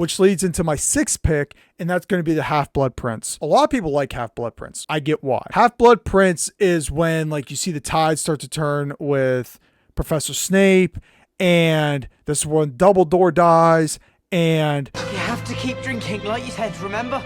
which leads into my sixth pick, and that's going to be the Half-Blood Prince. A lot of people like Half-Blood Prince. I get why. Half-Blood Prince is when like you see the tides start to turn with Professor Snape, and this is when Dumbledore dies, and You have to keep drinking like you said, remember?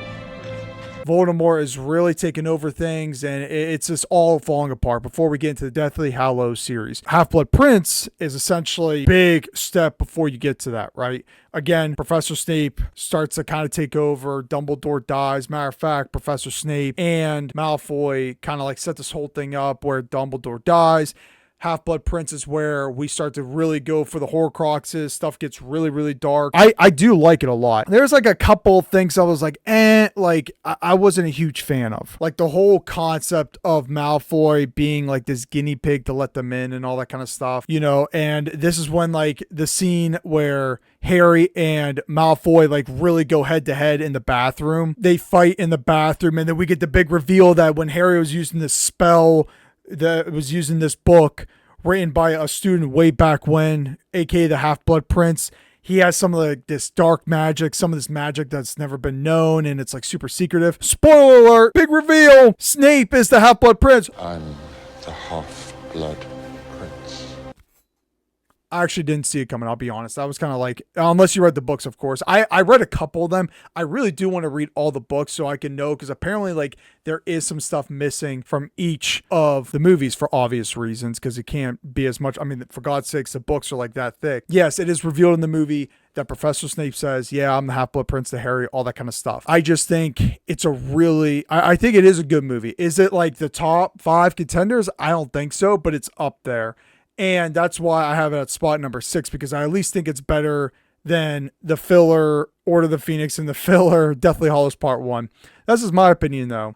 Voldemort is really taking over things, and it's just all falling apart before we get into the Deathly Hallows series. Half-Blood Prince is essentially a big step before you get to that, right? Again, Professor Snape starts to kind of take over. Dumbledore dies. Matter of fact, Professor Snape and Malfoy kind of like set this whole thing up where Dumbledore dies. Half-Blood Prince is where we start to really go for the Horcruxes. Stuff gets really, really dark. I do like it a lot. There's like a couple things I was like, I wasn't a huge fan of. Like the whole concept of Malfoy being like this guinea pig to let them in and all that kind of stuff, you know, and this is when like the scene where Harry and Malfoy like really go head to head in the bathroom. They fight in the bathroom, and then we get the big reveal that when Harry was using this spell, that was using this book written by a student way back when, aka the Half-Blood Prince. He has some of this dark magic, some of this magic that's never been known, and it's like super secretive. Spoiler alert, big reveal, Snape is the Half-Blood Prince. I'm the Half-Blood Prince. I actually didn't see it coming, I'll be honest. I was kind of like, unless you read the books, of course. I read a couple of them. I really do want to read all the books so I can know, because apparently like there is some stuff missing from each of the movies for obvious reasons, because it can't be as much. I mean, for God's sakes, the books are like that thick. Yes, it is revealed in the movie that Professor Snape says, yeah, I'm the Half-Blood Prince to Harry, all that kind of stuff. I just think it's a really, I think it is a good movie. Is it like the top 5 contenders? I don't think so, but it's up there. And that's why I have it at spot number 6, because I at least think it's better than the filler Order of the Phoenix and the filler Deathly Hallows Part 1. That's just my opinion, though.